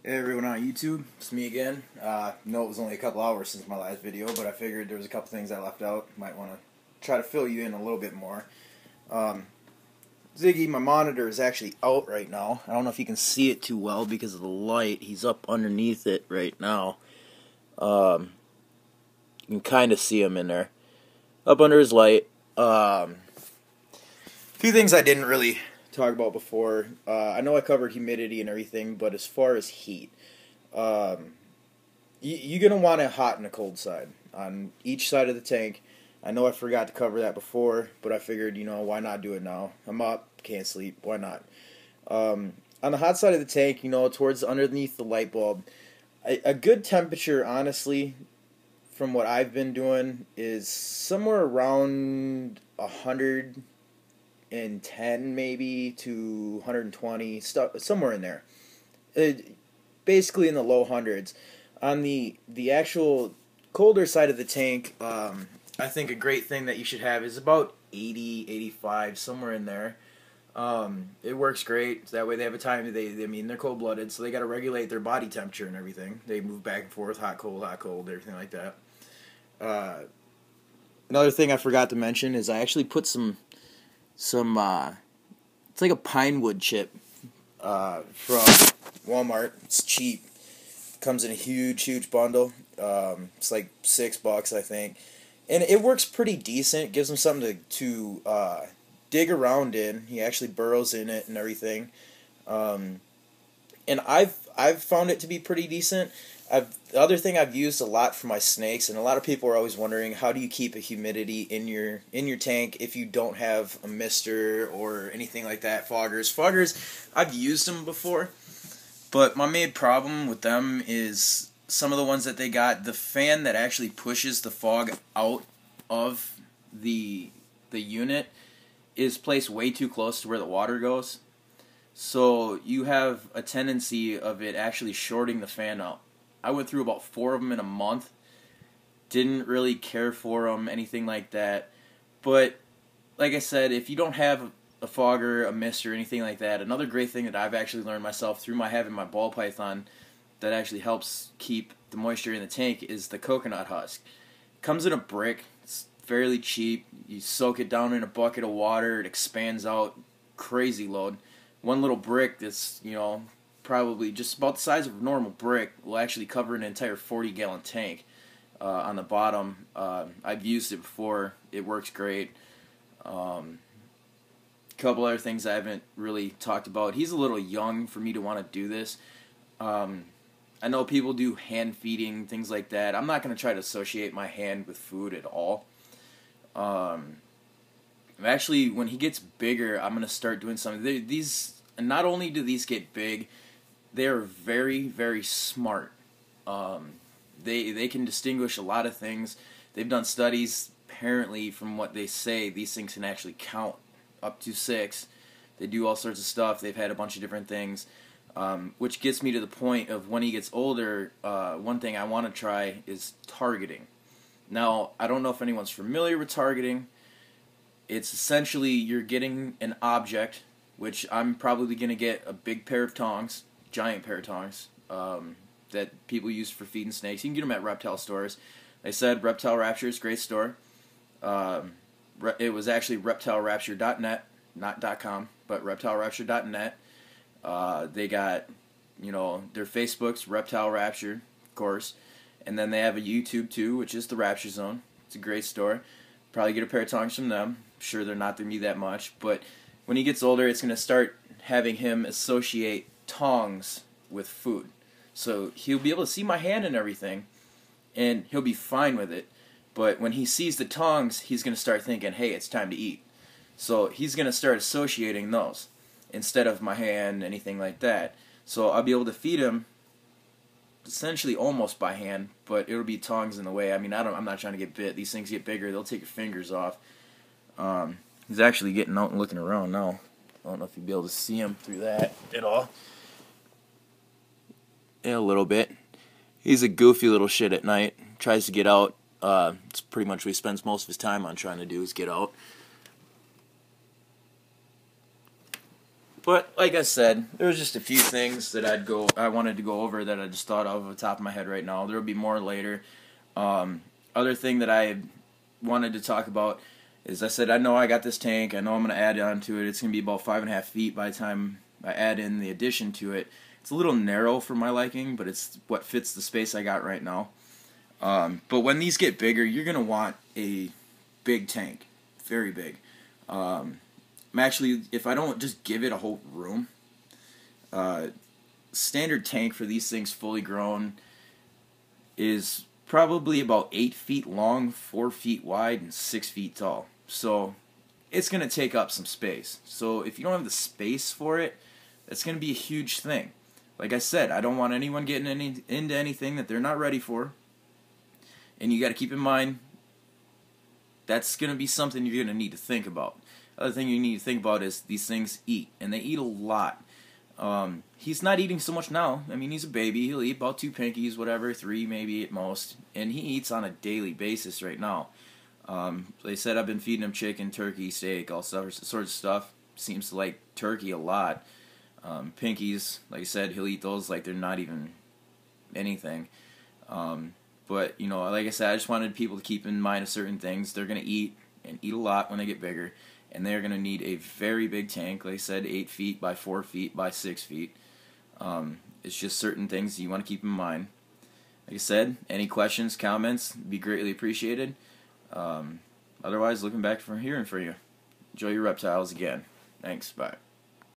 Hey everyone on YouTube, it's me again. No, it was only a couple hours since my last video, but I figured there was a couple things I left out. Might want to try to fill you in a little bit more. Ziggy, my monitor is actually out right now. I don't know if you can see it too well because of the light. He's up underneath it right now. You can kind of see him in there. Up under his light. A few things I didn't really talk about before. I know I covered humidity and everything, but as far as heat, you're going to want it hot and a cold side on each side of the tank. I know I forgot to cover that before, but I figured, why not do it now? I'm up, can't sleep, why not? On the hot side of the tank, towards underneath the light bulb, a good temperature, honestly, from what I've been doing, is somewhere around 110 maybe to 120, somewhere in there. Basically in the low hundreds. On the actual colder side of the tank, I think a great thing that you should have is about 80, 85, somewhere in there. It works great. So that way they have a time. They're cold-blooded, so they got to regulate their body temperature and everything. They move back and forth, hot, cold, everything like that. Another thing I forgot to mention is I actually put some it's like a pine wood chip from Walmart. It's cheap. Comes in a huge bundle. It's like $6, I think. And it works pretty decent. It gives him something to dig around in. He actually burrows in it and everything. And I've found it to be pretty decent. The other thing I've used a lot for my snakes, and a lot of people are always wondering, how do you keep a humidity in your tank if you don't have a mister or anything like that? Foggers, I've used them before, but my main problem with them is some of the ones that they got, the fan that actually pushes the fog out of the unit is placed way too close to where the water goes. So you have a tendency of it actually shorting the fan out. I went through about 4 of them in a month. Didn't really care for them, anything like that. But, like I said, if you don't have a fogger, a mist, or anything like that, another great thing that I've actually learned myself through having my ball python that actually helps keep the moisture in the tank is the coconut husk. It comes in a brick. It's fairly cheap. You soak it down in a bucket of water. It expands out crazy load. One little brick that's, probably just about the size of a normal brick will actually cover an entire 40-gallon tank on the bottom. I've used it before. It works great. Couple other things I haven't really talked about. He's a little young for me to want to do this. I know people do hand feeding, things like that. I'm not going to try to associate my hand with food at all. Actually, when he gets bigger, I'm going to start doing something. And not only do these get big, they are very, very smart. They can distinguish a lot of things. They've done studies, apparently, from what they say, these things can actually count up to 6. They do all sorts of stuff. They've had a bunch of different things, which gets me to the point of when he gets older, one thing I want to try is targeting. Now, I don't know if anyone's familiar with targeting. It's essentially you're getting an object, which I'm probably going to get a big pair of tongs, giant pair of tongs, that people use for feeding snakes. You can get them at reptile stores. They said Reptile Rapture is a great store. It was actually reptilerapture.net, not .com, but reptilerapture.net. They got, their Facebook's Reptile Rapture, of course. And then they have a YouTube too, which is the Rapture Zone. It's a great store. Probably get a pair of tongs from them. I'm sure they're not going to be that much, but when he gets older, it's going to start having him associate tongs with food. So he'll be able to see my hand and everything, and he'll be fine with it. But when he sees the tongs, he's going to start thinking, hey, it's time to eat. So he's going to start associating those instead of my hand, anything like that. So I'll be able to feed him essentially almost by hand, but it'll be tongs in the way. I'm not trying to get bit. These things get bigger. They'll take your fingers off. He's actually getting out and looking around now. I don't know if you'll be able to see him through that at all. Yeah, a little bit. He's a goofy little shit at night. Tries to get out. It's pretty much what he spends most of his time on trying to do is get out. But like I said, there was just a few things that I wanted to go over that I just thought of the top of my head right now. There will be more later. Other thing that I wanted to talk about is I said I know I got this tank. I know I'm going to add on to it. It's going to be about 5.5 feet by the time I add in the addition to it. It's a little narrow for my liking, but it's what fits the space I got right now. But when these get bigger, you're going to want a big tank. Very big. Actually, if I don't just give it a whole room, standard tank for these things fully grown is probably about 8 feet long, 4 feet wide, and 6 feet tall. So it's going to take up some space. So if you don't have the space for it, that's going to be a huge thing. Like I said, I don't want anyone getting into anything that they're not ready for. And you got to keep in mind, that's going to be something you're going to need to think about. Other thing you need to think about is these things eat, and they eat a lot. He's not eating so much now. I mean, he's a baby. He'll eat about 2 pinkies, whatever, 3 maybe at most. And he eats on a daily basis right now. They said I've been feeding him chicken, turkey, steak, all sorts of stuff. Seems to like turkey a lot. Pinkies, like I said, he'll eat those like they're not even anything. But, you know, like I said, I just wanted people to keep in mind of certain things. They're going to eat, and eat a lot when they get bigger. And they're going to need a very big tank, like I said, 8 feet by 4 feet by 6 feet. It's just certain things you want to keep in mind. Like I said, any questions, comments, be greatly appreciated. Otherwise, looking back for hearing from you. Enjoy your reptiles again. Thanks, bye.